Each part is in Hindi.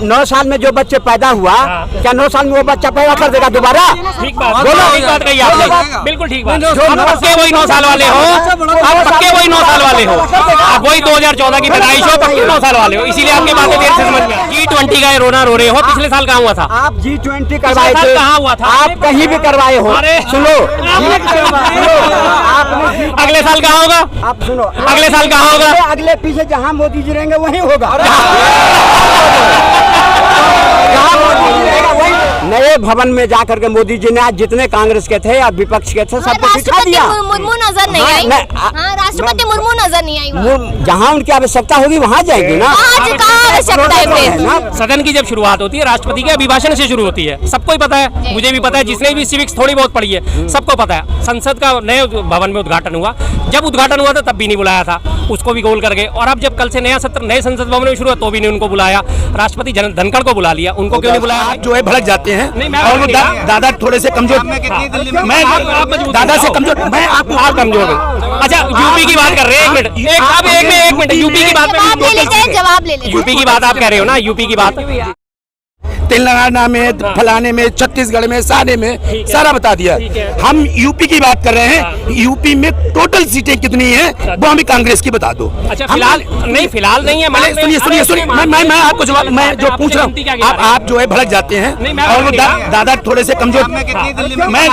9 साल में जो बच्चे पैदा हुआ, क्या 9 साल में वो बच्चा पैदा कर देगा दोबारा? ठीक बात कही आपने, बिल्कुल ठीक बात। पक्के वही 9 साल वाले हो, आप पक्के वही 9 साल वाले हो, आप वही 2014 की पैदाइश हो, पक्के 9 साल वाले हो, इसीलिए आपकी बातें देर से समझ में। G20 का रोना रो रहे हो, पिछले साल कहाँ हुआ था? आप G20 करवाए थे, कहाँ हुआ था? आप कहीं भी करवाए हो। सुनो, अगले साल कहाँ होगा? आप सुनो, अगले साल कहाँ होगा? अगले पीछे जहाँ मोदी जी रहेंगे वहीं होगा। नए भवन में जाकर के मोदी जी ने आज जितने कांग्रेस के थे या विपक्ष के थे सबको सिखा दिया। मुर्मू नजर नहीं आई। राष्ट्रपति मुर्मू नजर नहीं आई। जहाँ उनकी आवश्यकता होगी वहाँ जाएगी ना। सदन की जब शुरुआत होती है राष्ट्रपति के अभिभाषण से शुरू होती है, सबको ही पता है, मुझे भी पता है, जिसने भी सिविक्स थोड़ी बहुत पढ़ी है सबको पता है। संसद का नए भवन में उद्घाटन हुआ, जब उद्घाटन हुआ था तब भी नहीं बुलाया था, उसको भी गोल कर गए। और अब जब कल से नया सत्र नए संसद भवन में शुरू हुआ तो भी नहीं उनको बुलाया। राष्ट्रपति धनखड़ को बुला लिया, उनको क्यों नहीं बुलाया? जो है भड़क जाते हैं और दादा थोड़े से कमजोर, मैं दादा से कमजोर, मैं आप कमजोर हूँ। अच्छा, यूपी की बात कर रहे हैं, एक मिनट यूपी की बात जवाब ले लीजिए। यूपी की बात आप कह रहे हो ना, यूपी की बात तेलंगाना में, फलाने में, छत्तीसगढ़ में, सारे में सारा बता दिया। हम यूपी की बात कर रहे हैं, यूपी में टोटल सीटें कितनी हैं वो हमें कांग्रेस की बता दो। अच्छा, फिलहाल नहीं है। सुनिए, मैं आपको जवाब, मैं जो पूछ रहा हूँ, आप जो है भड़क जाते हैं और वो दादा थोड़े से कमजोर, मैं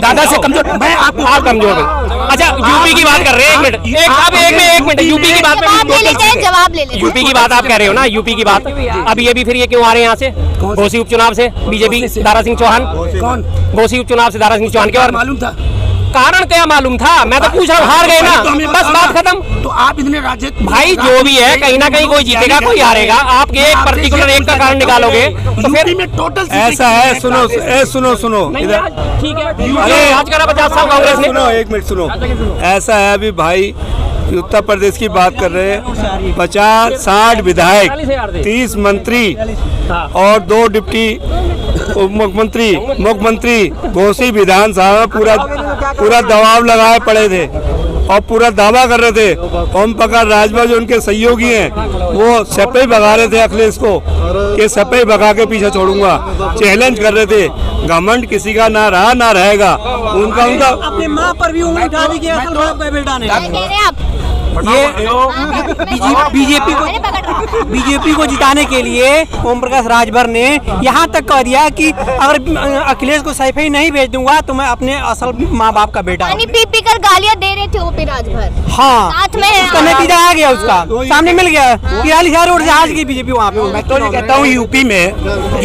दादा से कमजोर, मैं आप कमजोर हूँ। अच्छा, यूपी की बात कर रहे हैं, एक मिनट यूपी की बात, जवाब ले लीजिए। यूपी की बात आप कह रहे हो ना, यूपी की बात। अभी फिर ये क्यों आ रहे हैं यहाँ से? घोसी उपचुनाव से बीजेपी दारा सिंह चौहान, कौन घोसी उपचुनाव से दारा सिंह चौहान के, और मालूम था? कारण क्या मालूम था? मैं तो पूछ रहा हूँ, हार गए ना, बस बात खत्म। तो आप इतने राज्य भाई जो भी है, कहीं ना कहीं कोई जीतेगा कोई हारेगा, आप एक पर्टिकुलर एक का कारण निकालोगे तो फिर में टोटल ऐसा है। सुनो इधर, ठीक है, आज करा 50 साल कांग्रेस ने। सुनो, एक मिनट सुनो। ऐसा है, अभी भाई उत्तर प्रदेश की बात कर रहे हैं, 50-60 विधायक, 30 मंत्री और 2 डिप्टी मुख्यमंत्री घोसी विधानसभा पूरा दबाव लगाए पड़े थे और पूरा दावा कर रहे थे। ओम प्रकाश राजभर जो उनके सहयोगी हैं वो सपे भगा रहे थे अखिलेश को कि सपे भगा के पीछे छोड़ूंगा, चैलेंज कर रहे थे। घमंड किसी का ना रहा ना रहेगा। उनका अपने माँ पर भी उंगली उठा दी कि असल बेटा ने। ये बीजेपी को जिताने के लिए ओम प्रकाश राजभर ने यहाँ तक कह दिया कि अगर अखिलेश को सैफई नहीं भेज दूंगा तो मैं अपने असल माँ बाप का बेटा हूँ। पी कर गालियाँ दे रहे थे ओपी राजभर। हाँ, साथ में उसका नतीजा आ गया, उसका सामने मिल गया। 43,000 वोट से हार गई बीजेपी वहाँ पे। मैं तो ये कहता हूँ यूपी में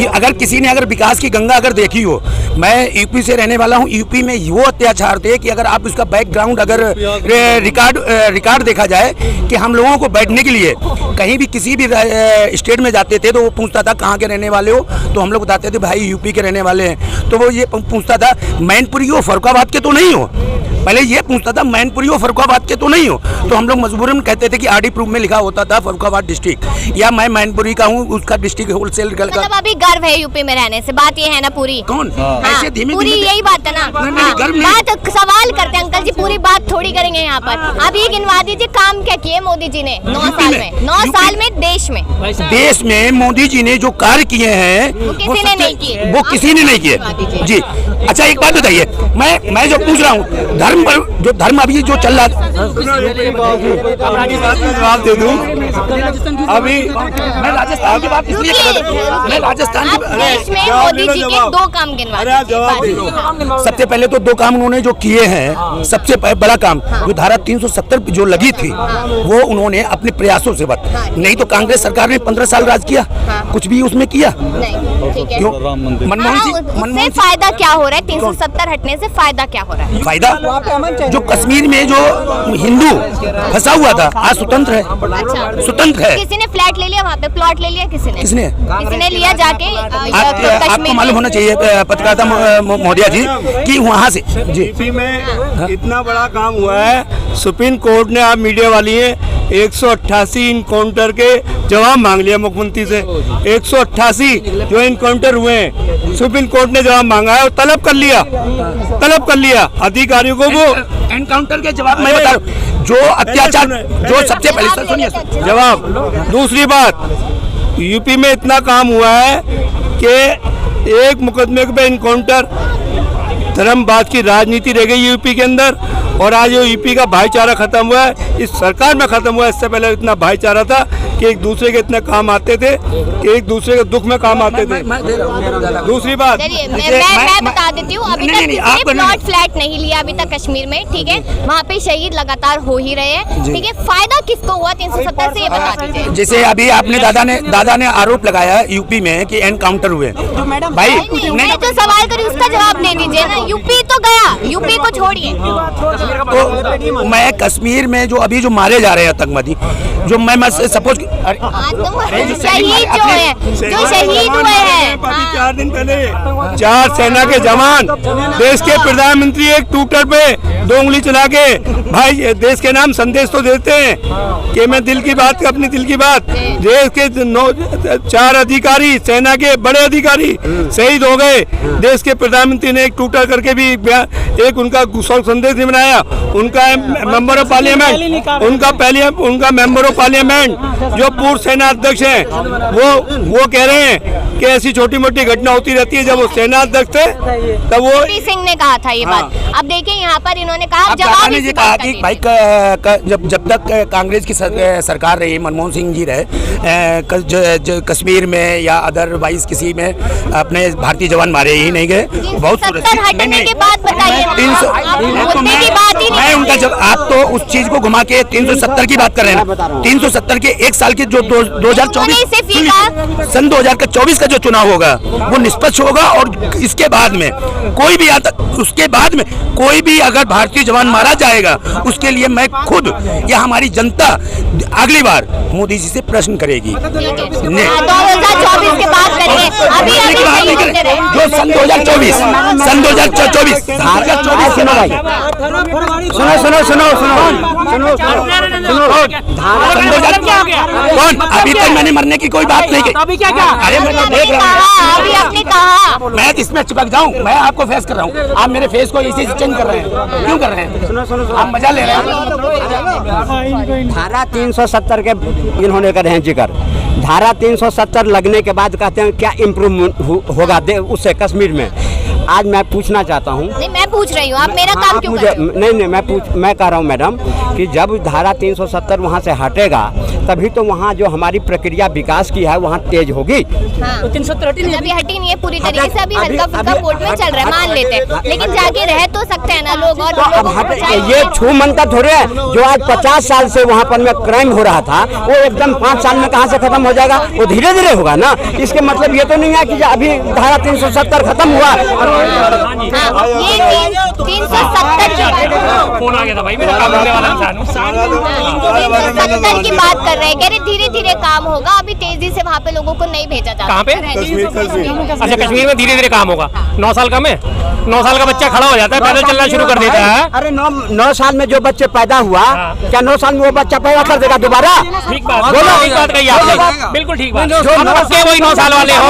अगर किसी ने विकास की गंगा अगर देखी हो, मैं यूपी से रहने वाला हूँ, यूपी में वो अत्याचार थे कि अगर आप उसका बैकग्राउंड अगर रिकॉर्ड देखा जाए कि हम लोगों को बैठने के लिए कहीं भी किसी भी स्टेट में जाते थे तो वो पूछता था कहाँ के रहने वाले हो, तो हम लोग बताते थे भाई यूपी के रहने वाले हैं। तो वो ये पूछता था मैनपुरी हो, फर्रुखाबाद के तो नहीं हो, पहले ये पूछता था मैनपुरी हो, फर्रुखाबाद के तो नहीं हो। तो हम लोग मजबूरन कहते थे कि आरडी प्रूफ में लिखा होता था फर्रुखाबाद डिस्ट्रिक्ट, या मैं मैनपुरी का हूँ, उसका डिस्ट्रिक्ट होलसेल का। मतलब अभी गर्व है यूपी में रहने से, बात ये है ना पूरी? कौन ऐसे धीमे पूरी यही बात है ना? बात सवाल करते हैं अंकल जी, पूरी बात थोड़ी करेंगे यहाँ पर। अभी गिनवा दीजिए काम क्या किए मोदी जी ने 9 साल में, 9 साल में देश में मोदी जी ने जो कार्य किए हैं वो किसी ने नहीं किए, वो किसी ने नहीं किए जी। अच्छा एक बात बताइए, मैं जो पूछ रहा हूँ धर्म अभी जो चल रहा है, जवाब दे दूं। अभी मैं राजस्थान की बात इसलिए कर रहा हूं, मैं राजस्थान की देश में मोदी जी के 2 काम गिनवा दीजिए। सबसे पहले तो 2 काम उन्होंने जो किए हैं, सबसे बड़ा काम जो धारा 370 जो लगी थी वो उन्होंने अपने प्रयासों से बात, नहीं तो कांग्रेस सरकार ने 15 साल राज किया, कुछ भी उसमें किया क्यों? मनमोहन सिंह फायदा क्या हो रहा है? 370 हटने से फायदा क्या हो रहा है? फायदा जो कश्मीर में जो हिंदू फंसा हुआ था आज स्वतंत्र है। अच्छा, स्वतंत्र है। किसी ने फ्लैट ले लिया वहाँ पे, प्लॉट ले लिया किसने लिया जाके? आपको मालूम होना चाहिए पत्रकारिता महोदया जी कि वहाँ से यूपी में इतना बड़ा काम हुआ है, सुप्रीम कोर्ट ने, आप मीडिया वाली है, 188 इनकाउंटर के जवाब मांग लिया मुख्यमंत्री से। 188 जो इनकाउंटर हुए हैं सुप्रीम कोर्ट ने जवाब मांगा है और तलब कर लिया अधिकारियों को। वो एनकाउंटर के जवाब मैं बता रहा हूँ, जो अत्याचार, जो सबसे पहले सुनिए जवाब। दूसरी बात, यूपी में इतना काम हुआ है कि एक मुकदमे पे इनकाउंटर, धर्मवाद की राजनीति रह गई यूपी के अंदर, और आज ये यूपी का भाईचारा खत्म हुआ है। इस सरकार में खत्म हुआ है। इससे पहले इतना भाईचारा था कि एक दूसरे के इतने काम आते थे, कि एक दूसरे के दुख में काम आते थे। दूसरी बात, मैं बता देती हूँ, अभी तक किसी ने प्लॉट फ्लैट नहीं लिया अभी तक कश्मीर में, ठीक है। वहाँ पे शहीद लगातार हो ही रहे हैं, ठीक है। फायदा किसको हुआ 370 से, ये बता दीजिए। जैसे अभी आपने दादा ने आरोप लगाया यूपी में कि एनकाउंटर हुए भाई। मैं जो सवाल करी उसका जवाब दे दीजिए ना। यूपी तो गया, यूपी को छोड़िए। तो मैं कश्मीर में जो अभी जो मारे जा रहे हैं आतंकवादी, जो मैं सपोज शहीद जो है, जो शहीद हुए हैं, 4 दिन पहले 4 सेना के जवान देश के प्रधानमंत्री एक ट्विटर पे 2 उंगली चला के भाई देश के नाम संदेश तो देते हैं कि मैं दिल की बात, अपनी दिल की बात, देश के 4 अधिकारी, सेना के बड़े अधिकारी शहीद हो गए। देश के प्रधानमंत्री ने एक ट्विटर करके भी एक उनका संदेश नहीं बनाया। उनका मेंबर ऑफ पार्लियामेंट, उनका मेंबर ऑफ पार्लियामेंट जो पूर्व सेना अध्यक्ष हैं, वो कह रहे हैं कि ऐसी छोटी मोटी घटना होती रहती है। जब वो सेना अध्यक्ष थे तब वो सिंह ने कहा था ये बात। अब देखिए यहाँ पर इन्होंने कहा, जवाब ने कहा कि भाई जब तक कांग्रेस की सरकार रही, मनमोहन सिंह जी रहे, कश्मीर में या अदरवाइज किसी में अपने भारतीय जवान मारे ही नहीं गए। बहुत हटने के बाद बताइए, मैं उनका जब आप तो उस चीज को घुमा के 370 की बात कर रहे हैं। 370 के 1 साल के जो 2024 सन 2024 का जो चुनाव होगा वो निष्पक्ष होगा, और इसके बाद में कोई भी उसके बाद में कोई भी अगर भारतीय जवान मारा जाएगा उसके लिए मैं खुद या हमारी जनता अगली बार मोदी जी से प्रश्न करेगी। 2024 के बात करिए, जो सन 2024 कौन अभी तक मैंने मरने की कोई बात नहीं की। अरे मैं देख रहा हूँ, मैं इसमें चिपक जाऊँ? मैं आपको फेस कर रहा हूँ, आप मेरे फेस को इसी से चेंज कर रहे हैं। क्यों कर रहे हैं? आप मजा ले रहे हैं। धारा 370 के इन्होंने करे हैं जिक्र। धारा 370 लगने के बाद कहते हैं क्या इम्प्रूवमेंट होगा उससे कश्मीर में। आज मैं पूछना चाहता हूँ। नहीं, मैं पूछ रही हूँ, आप मेरा काम क्यों कर रहे हो? नहीं, मैं कह रहा हूँ मैडम कि जब धारा 370 वहाँ से हटेगा तभी तो वहाँ जो हमारी प्रक्रिया विकास की है वहाँ तेज होगी। तो 370 अभी हटी नहीं है पूरी तरीके से, अभी हल्का फुल्का कोर्ट में चल रहा है, मान लेते हैं, लेकिन जाके रह तो सकते हैं ना लोग। और तो ये छू मंतर थोड़े है जो आज 50 साल से वहाँ पर में क्राइम हो रहा था वो एकदम 5 साल में कहाँ से खत्म हो जाएगा? वो धीरे धीरे होगा ना। इसके मतलब ये तो नहीं है कि अभी धारा 370 खत्म हुआ। ये 370 फोन आ गया था भाई मेरा, काम करने वाला इंसान हूं। 370 की बात कर रहे हैं, कह रहे धीरे धीरे काम होगा, अभी तेजी से वहाँ पे लोगों को नहीं भेजा जाता। कहाँ पे? अच्छा, कश्मीर में धीरे धीरे काम होगा। 9 साल का में 9 साल का बच्चा खड़ा हो जाता है, पैदल चलना शुरू कर देता है। अरे 9 साल में जो बच्चे पैदा हुआ, क्या 9 साल में वो बच्चा पैदा कर देगा दोबारा? ठीक बात कही आपने, बिल्कुल ठीक बात। पक्के वही 9 साल वाले हो,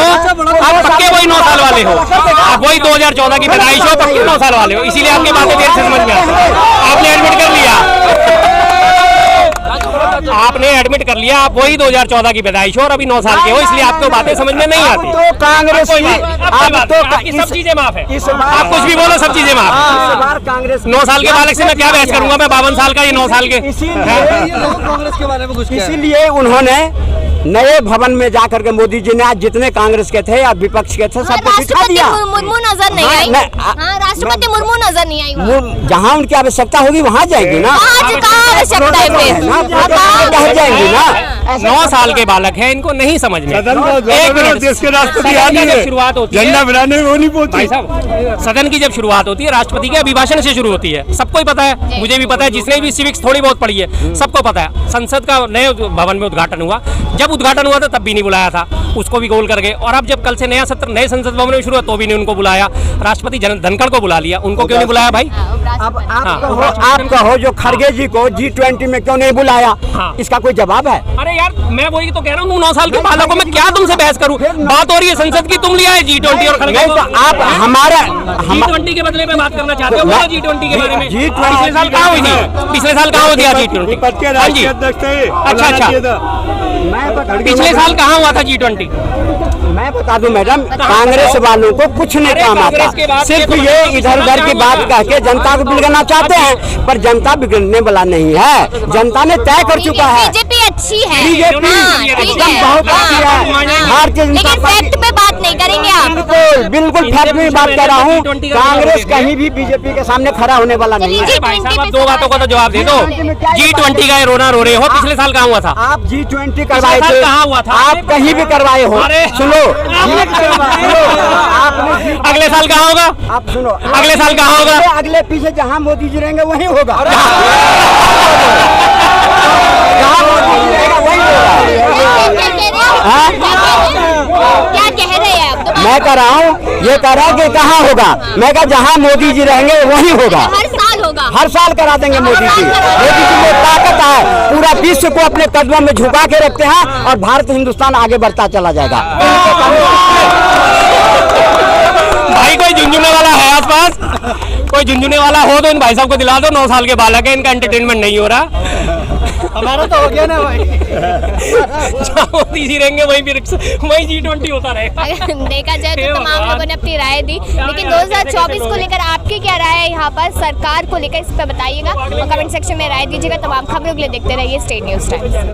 आप पक्के वही 9 साल वाले हो, आप वही 2014 की पैदाइश हो, पक्के 9 साल वाले हो, इसीलिए आपकी बातें देर से समझ में आती है। आपने एडमिट कर लिया, आपने एडमिट कर लिया, आप वही 2014 की पैदाइश हो और अभी 9 साल के हो, इसलिए आपको बातें समझ में नहीं आती। तो कांग्रेस आपकी सब चीजें माफ है, आप कुछ भी बोलो, सब चीजें माफ। कांग्रेस 9 साल के बालक से मैं क्या बहस करूंगा? मैं 52 साल का, ये 9 साल के। इसीलिए उन्होंने नए भवन में जाकर के मोदी जी ने आज जितने कांग्रेस के थे या विपक्ष के थे सबको बिठा दिया। मुर्मू नजर नहीं आई। राष्ट्रपति मुर्मू नजर नहीं आई। जहाँ उनकी आवश्यकता होगी वहाँ जाएगी ना। आवश्यकता है जाएंगी ना। 9 साल के बालक हैं, इनको नहीं समझ में। देश के राष्ट्रपति जब शुरुआत होती है, झंडा फहराने में वो नहीं पहुंची। भाई साहब, सदन की जब शुरुआत होती है राष्ट्रपति के अभिभाषण से शुरू होती है। सबको ही पता है, मुझे भी पता है, जिसने भी सिविक्स थोड़ी बहुत पढ़ी है सबको पता है। संसद का नए भवन में उद्घाटन हुआ, जब उद्घाटन हुआ था तब भी नहीं बुलाया था, उसको भी गोल कर गए। और अब जब कल से नया सत्र नए संसद भवन में शुरू हुआ तो भी नहीं उनको बुलाया। राष्ट्रपति धनखड़ को बुला लिया, उनको क्यों नहीं बुलाया भाई? अब आप कहो जो खड़गे जी को G20 में क्यों नहीं बुलाया, इसका कोई जवाब है? अरे यार मैं वही तो कह रहा हूँ, 9 साल के बालक को मैं क्या तुमसे बहस करूँ? बात हो रही है संसद की, तुम लिया है G20 और नहीं तो आप हमारा G20 के बदले में बात करना चाहते हो? बोलो G20 के बारे में। G20 पिछले साल कहाँ हुई थी? पिछले साल कहाँ हो दिया G20? पद के हाँ जी, राष्ट्रीय अध्यक्ष थे। अच्छा, पिछले साल कहाँ हुआ था G20? मैं बता दूं मैडम, कांग्रेस वालों को कुछ नहीं अरे काम कांग्रेस के आता, बाद सिर्फ ये ये तो इधर उधर की बात कह के जनता को बिगड़ना चाहते हैं, पर जनता बिगड़ने वाला नहीं है, जनता ने तय कर चुका है। बीजेपी अच्छी है, बीजेपी हाँ, ठीक एकदम है, बहुत अच्छी हाँ, है, हाँ। भारतीय जनता लेकिन पार्टी फैक्ट पे बात नहीं करेंगे आप। बिल्कुल बिल्कुल फैक्ट में बात कर रहा हूँ। कांग्रेस कहीं भी बीजेपी के सामने खड़ा होने वाला नहीं है। भाई साहब आप 2 बातों का तो जवाब दे दो। G20 का रोना रो रहे हो, पिछले साल कहाँ हुआ था? आप G20 करवाए साल थे, कहाँ हुआ था? आप कहीं भी करवाए हो। अरे सुनो आपने अगले साल कहाँ होगा? आप सुनो, अगले साल कहाँ होगा? अगले पीछे जहाँ मोदी जी रहेंगे वहीं होगा। जहाँ मोदी जी रहेगा वहीं होगा। हाँ? क्या कह रहे हैं आप? मैं कह रहा हूँ, ये कह रहा है कि कहाँ होगा, मैं कहा जहाँ मोदी जी रहेंगे वहीं होगा। हर साल होगा। हर साल करा देंगे मोदी जी। मोदी जी में ताकत है, पूरा विश्व को अपने कदमों में झुका के रखते हैं और भारत हिंदुस्तान आगे बढ़ता चला जाएगा। भाई कोई झुंझुने वाला है आसपास? कोई झुंझुने वाला हो तो इन भाई साहब को दिला दो, 9 साल के बालक है, इनका एंटरटेनमेंट नहीं हो रहा। हमारा तो हो गया ना भाई। जहाँ मोदी जी रहेंगे वहीं G20 होता रहेगा। देखा जाए तो तमाम लोगों ने अपनी राय दी, लेकिन 2024 को लेकर आपकी क्या राय है यहाँ पर सरकार को लेकर, इस पर बताइएगा और कमेंट सेक्शन में राय दीजिएगा। तमाम खबरों के लिए देखते रहिए स्टेट न्यूज़ टाइम्स।